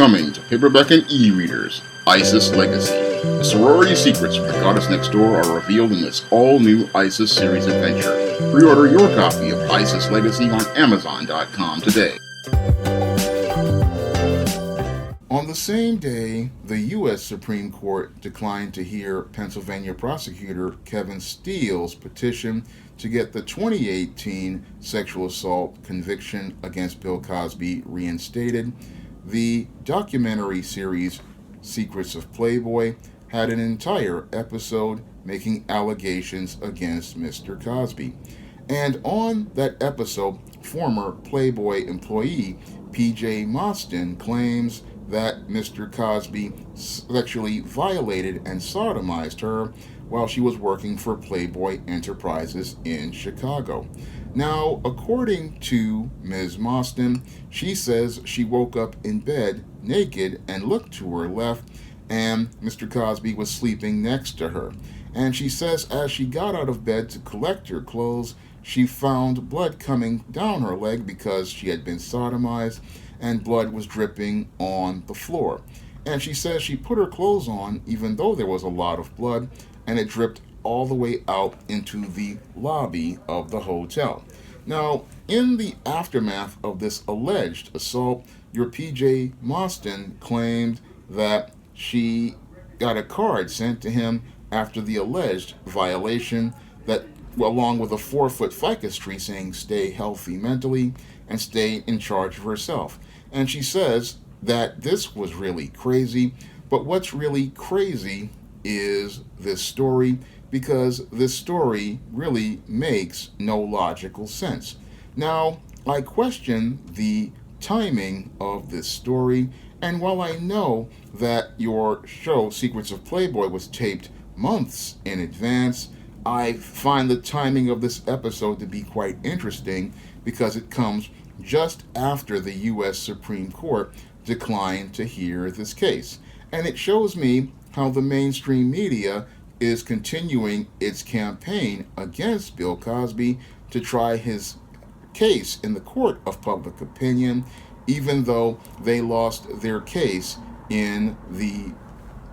Coming to paperback and e-readers, ISIS Legacy. The sorority secrets from the goddess next door are revealed in this all-new ISIS series adventure. Pre-order your copy of ISIS Legacy on Amazon.com today. On the same day, the U.S. Supreme Court declined to hear Pennsylvania prosecutor Kevin Steele's petition to get the 2018 sexual assault conviction against Bill Cosby reinstated. The documentary series Secrets of Playboy had an entire episode making allegations against Mr. Cosby. And on that episode, former Playboy employee P.J. Moston claims that Mr. Cosby sexually violated and sodomized her while she was working for Playboy Enterprises in Chicago. Now, according to Ms. Moston, she says she woke up in bed naked and looked to her left, and Mr. Cosby was sleeping next to her. And she says as she got out of bed to collect her clothes, she found blood coming down her leg because she had been sodomized, and blood was dripping on the floor. And she says she put her clothes on even though there was a lot of blood, and it dripped all the way out into the lobby of the hotel. Now, in the aftermath of this alleged assault, your P.J. Moston claimed that she got a card sent to him after the alleged violation that, along with a 4-foot ficus tree saying stay healthy mentally and stay in charge of herself. And she says that this was really crazy, but what's really crazy is this story, because this story really makes no logical sense. Now, I question the timing of this story, and while I know that your show, Secrets of Playboy, was taped months in advance, I find the timing of this episode to be quite interesting because it comes just after the U.S. Supreme Court declined to hear this case. And it shows me how the mainstream media is continuing its campaign against Bill Cosby to try his case in the court of public opinion, even though they lost their case in the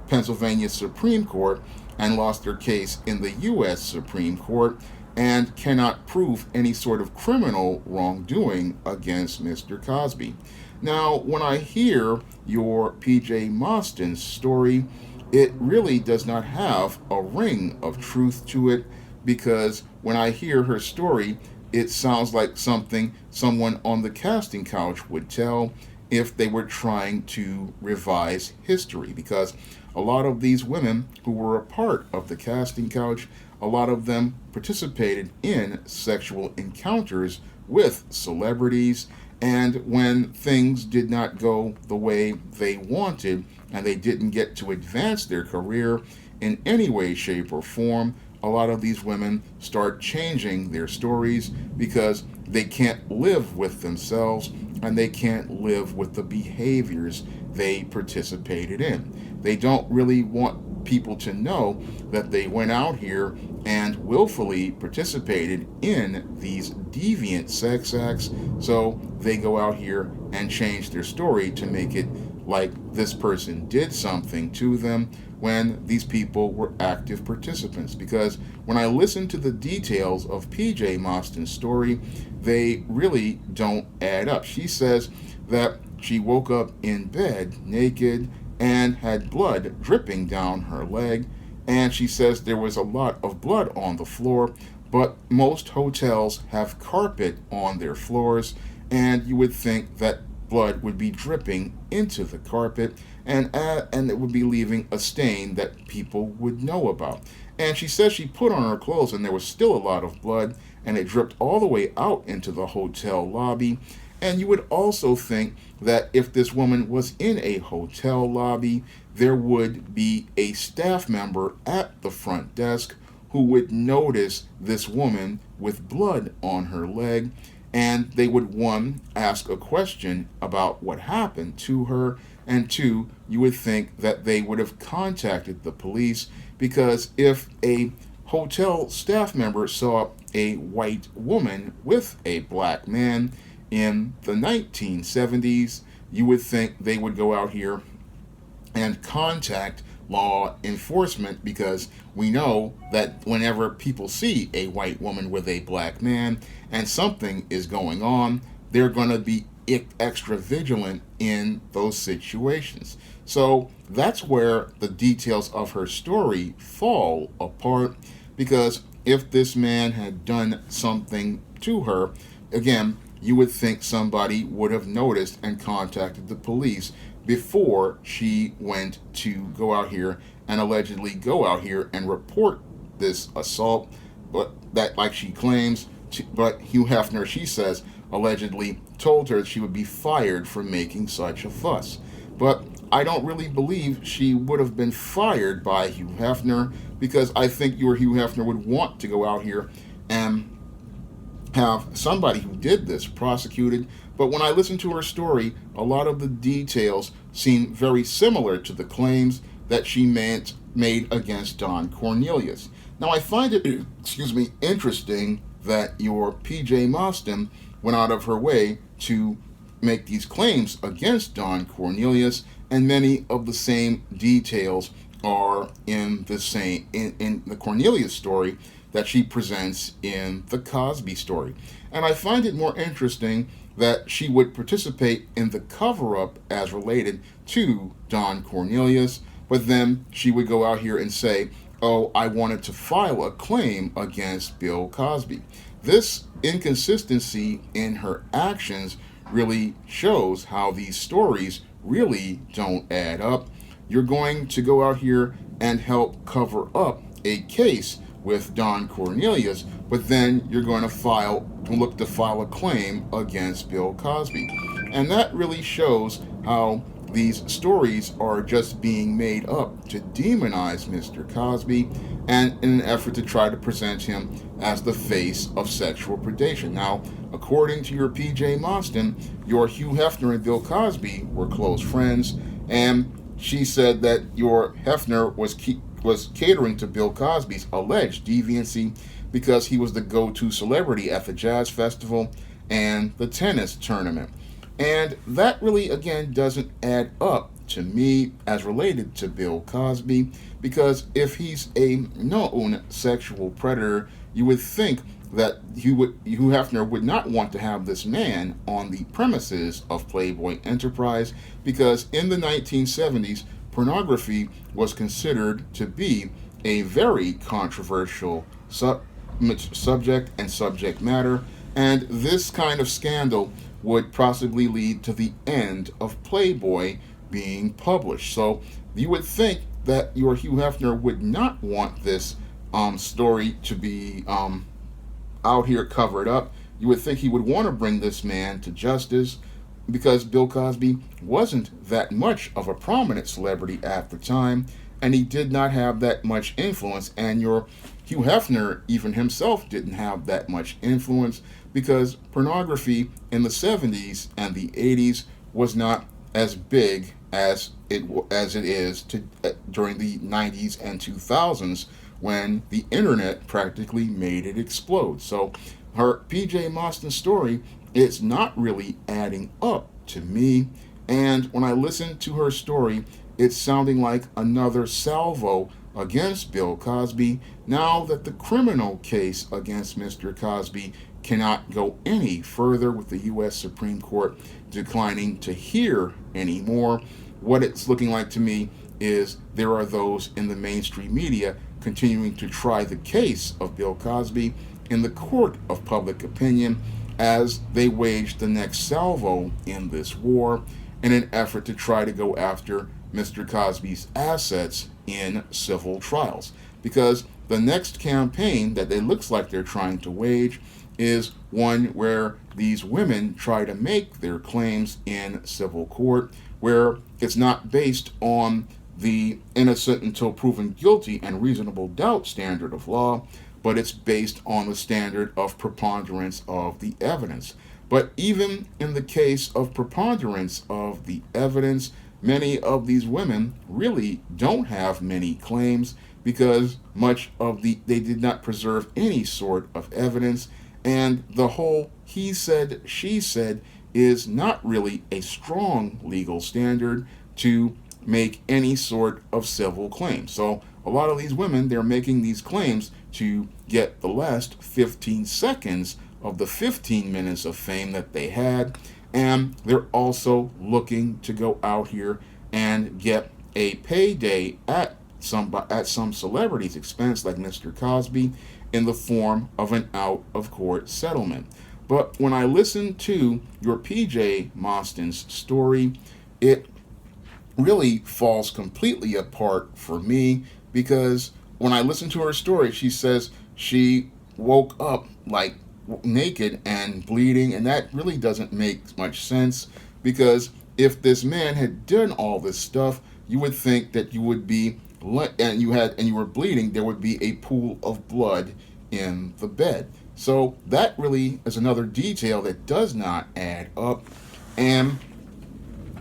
Pennsylvania Supreme Court and lost their case in the U.S. Supreme Court and cannot prove any sort of criminal wrongdoing against Mr. Cosby. Now, when I hear your P.J. Moston's story, it really does not have a ring of truth to it, because when I hear her story, it sounds like something someone on the casting couch would tell if they were trying to revise history, because a lot of these women who were a part of the casting couch, a lot of them participated in sexual encounters with celebrities, and when things did not go the way they wanted and they didn't get to advance their career in any way, shape, or form, a lot of these women start changing their stories because they can't live with themselves and they can't live with the behaviors they participated in. They don't really want people to know that they went out here and willfully participated in these deviant sex acts, so they go out here and change their story to make it like this person did something to them when these people were active participants. Because when I listen to the details of P.J. Moston's story, they really don't add up. She says that she woke up in bed naked and had blood dripping down her leg, and she says there was a lot of blood on the floor, but most hotels have carpet on their floors, and you would think that blood would be dripping into the carpet, and it would be leaving a stain that people would know about. And she says she put on her clothes and there was still a lot of blood, and it dripped all the way out into the hotel lobby. And you would also think that if this woman was in a hotel lobby, there would be a staff member at the front desk who would notice this woman with blood on her leg, and they would, one, ask a question about what happened to her, and two, you would think that they would have contacted the police, because if a hotel staff member saw a white woman with a black man in the 1970s, you would think they would go out here and contact law enforcement, because we know that whenever people see a white woman with a black man and something is going on, they're going to be extra vigilant in those situations. So that's where the details of her story fall apart, because if this man had done something to her, again, you would think somebody would have noticed and contacted the police before she went to go out here and allegedly go out here and report this assault. But that, like she claims, but Hugh Hefner, she says, allegedly told her she would be fired for making such a fuss. But I don't really believe she would have been fired by Hugh Hefner, because I think Hugh Hefner would want to go out here and have somebody who did this prosecuted. But when I listen to her story, a lot of the details seem very similar to the claims that she made against Don Cornelius. Now, I find it, interesting that your PJ Moston went out of her way to make these claims against Don Cornelius, and many of the same details are in the Cornelius story that she presents in the Cosby story. And I find it more interesting that she would participate in the cover-up as related to Don Cornelius, but then she would go out here and say, oh, I wanted to file a claim against Bill Cosby. This inconsistency in her actions really shows how these stories really don't add up. You're going to go out here and help cover up a case with Don Cornelius, but then you're going to look to file a claim against Bill Cosby. And that really shows how these stories are just being made up to demonize Mr. Cosby, and in an effort to try to present him as the face of sexual predation. Now, according to your PJ Moston, your Hugh Hefner and Bill Cosby were close friends, and she said that your Hefner was catering to Bill Cosby's alleged deviancy because he was the go-to celebrity at the jazz festival and the tennis tournament. And that really, again, doesn't add up to me as related to Bill Cosby, because if he's a known sexual predator, you would think that Hugh Hefner would not want to have this man on the premises of Playboy Enterprise, because in the 1970s, pornography was considered to be a very controversial subject and subject matter, and this kind of scandal would possibly lead to the end of Playboy being published. So you would think that your Hugh Hefner would not want this story to be out here covered up. You would think he would want to bring this man to justice, because Bill Cosby wasn't that much of a prominent celebrity at the time, and he did not have that much influence, and your Hugh Hefner even himself didn't have that much influence, because pornography in the 70s and the 80s was not as big as it is during the 90s and 2000s, when the internet practically made it explode. So her PJ Moston story is not really adding up to me, and when I listen to her story, it's sounding like another salvo against Bill Cosby, now that the criminal case against Mr. Cosby cannot go any further, with the U.S. Supreme Court declining to hear anymore. What it's looking like to me is there are those in the mainstream media continuing to try the case of Bill Cosby in the court of public opinion as they wage the next salvo in this war in an effort to try to go after Mr. Cosby's assets in civil trials. Because the next campaign that it looks like they're trying to wage is one where these women try to make their claims in civil court, where it's not based on the innocent until proven guilty and reasonable doubt standard of law, but it's based on the standard of preponderance of the evidence. But even in the case of preponderance of the evidence, many of these women really don't have many claims, because they did not preserve any sort of evidence, and the whole he said, she said is not really a strong legal standard to make any sort of civil claim. So a lot of these women, they're making these claims to get the last 15 seconds of the 15 minutes of fame that they had, and they're also looking to go out here and get a payday at some celebrity's expense, like Mr. Cosby, in the form of an out of court settlement. But when I listen to your PJ Moston's story, it really falls completely apart for me, because when I listen to her story, she says she woke up like naked and bleeding, and that really doesn't make much sense, because if this man had done all this stuff, you would think that you would be and you were bleeding, there would be a pool of blood in the bed. So that really is another detail that does not add up. And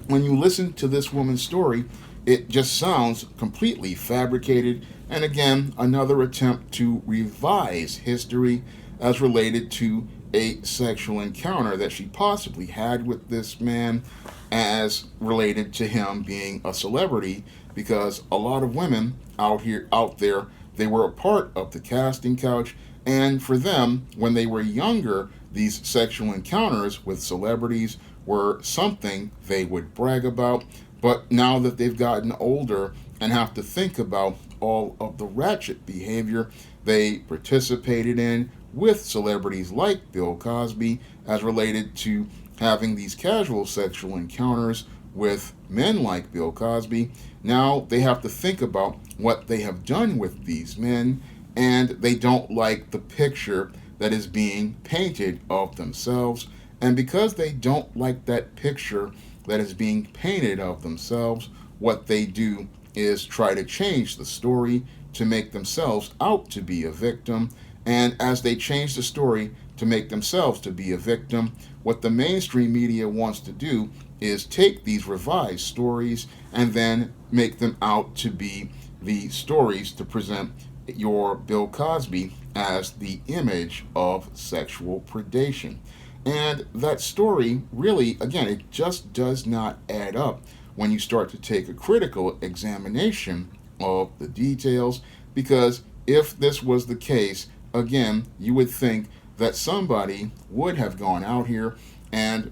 when you listen to this woman's story, it just sounds completely fabricated. And again, another attempt to revise history as related to a sexual encounter that she possibly had with this man, as related to him being a celebrity, because a lot of women out there, they were a part of the casting couch, and for them, when they were younger, these sexual encounters with celebrities were something they would brag about. But now that they've gotten older and have to think about all of the ratchet behavior they participated in with celebrities like Bill Cosby, as related to having these casual sexual encounters with men like Bill Cosby, now they have to think about what they have done with these men, and they don't like the picture that is being painted of themselves. And because they don't like that picture that is being painted of themselves, what they do is try to change the story to make themselves out to be a victim. And as they change the story to make themselves to be a victim, what the mainstream media wants to do is take these revised stories and then make them out to be the stories to present your Bill Cosby as the image of sexual predation. And that story really, again, it just does not add up when you start to take a critical examination of the details. Because if this was the case, again, you would think that somebody would have gone out here and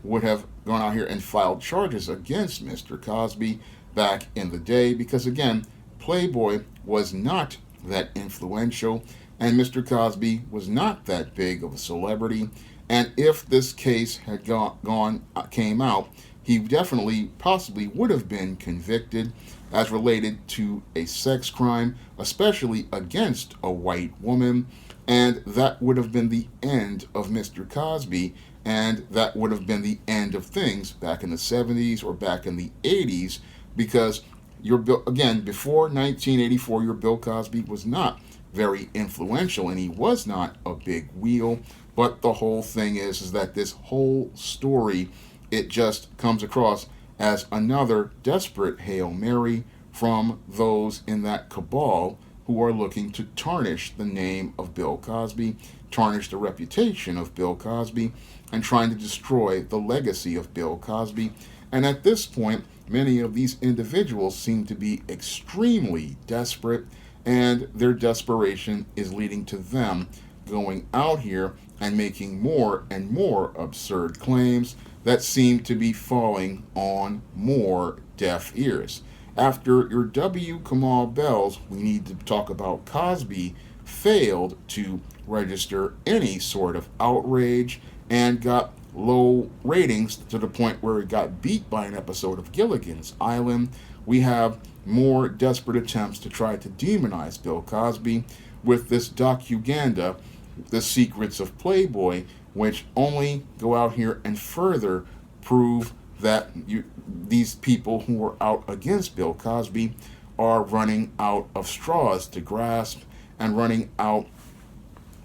filed charges against Mr. Cosby back in the day, because again, Playboy was not that influential, and Mr. Cosby was not that big of a celebrity. And if this case had came out, he definitely possibly would have been convicted as related to a sex crime, especially against a white woman. And that would have been the end of Mr. Cosby, and that would have been the end of things back in the 70s or back in the 80s, because again, before 1984, your Bill Cosby was not very influential, and he was not a big wheel. But the whole thing is that this whole story, it just comes across as another desperate Hail Mary from those in that cabal who are looking to tarnish the name of Bill Cosby, tarnish the reputation of Bill Cosby, and trying to destroy the legacy of Bill Cosby. And at this point, many of these individuals seem to be extremely desperate, and their desperation is leading to them going out here and making more and more absurd claims that seem to be falling on more deaf ears. After your W. Kamau Bells, we need to talk about Cosby failed to register any sort of outrage and got low ratings to the point where it got beat by an episode of Gilligan's Island. We have more desperate attempts to try to demonize Bill Cosby with this docuganda, The Secrets of Playboy, which only go out here and further prove that these people who are out against Bill Cosby are running out of straws to grasp and running out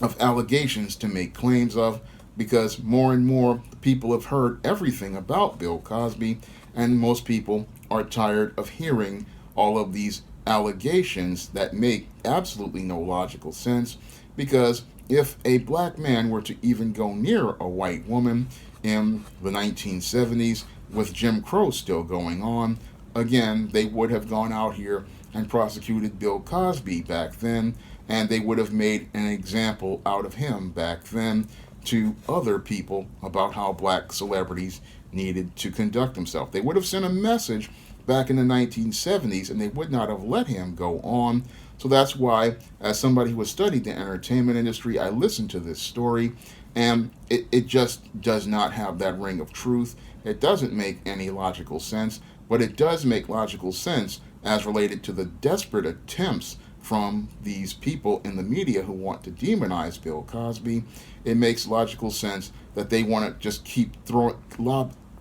of allegations to make claims of, because more and more people have heard everything about Bill Cosby, and most people are tired of hearing all of these allegations that make absolutely no logical sense. Because if a black man were to even go near a white woman, in the 1970s with Jim Crow still going on, again, they would have gone out here and prosecuted Bill Cosby back then, and they would have made an example out of him back then to other people about how black celebrities needed to conduct themselves. They would have sent a message back in the 1970s, and they would not have let him go on. So that's why, as somebody who has studied the entertainment industry, I listened to this story, and it just does not have that ring of truth. It doesn't make any logical sense, but it does make logical sense as related to the desperate attempts from these people in the media who want to demonize Bill Cosby. It makes logical sense that they want to just keep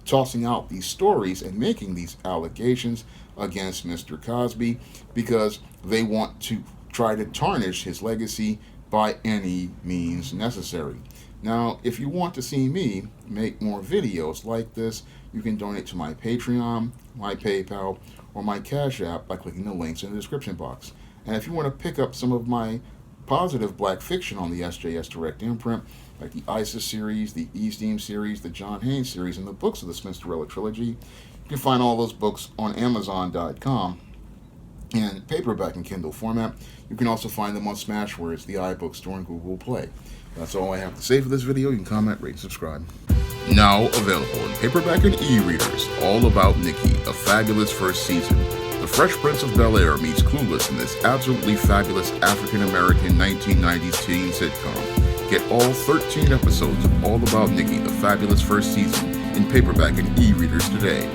tossing out these stories and making these allegations against Mr. Cosby because they want to try to tarnish his legacy by any means necessary. Now, if you want to see me make more videos like this, you can donate to my Patreon, my PayPal, or my Cash App by clicking the links in the description box. And if you want to pick up some of my positive black fiction on the SJS Direct imprint, like the ISIS series, the Eastdeem series, the John Haynes series, and the books of the Smith-Dorella trilogy, you can find all those books on Amazon.com in paperback and Kindle format. You can also find them on Smashwords, the iBook Store, and Google Play. That's all I have to say for this video. You can comment, rate, and subscribe. Now available in paperback and e-readers, All About Nikki, A Fabulous First Season. The Fresh Prince of Bel-Air meets Clueless in this absolutely fabulous African-American 1990s teen sitcom. Get all 13 episodes of All About Nikki, The Fabulous First Season in paperback and e-readers today.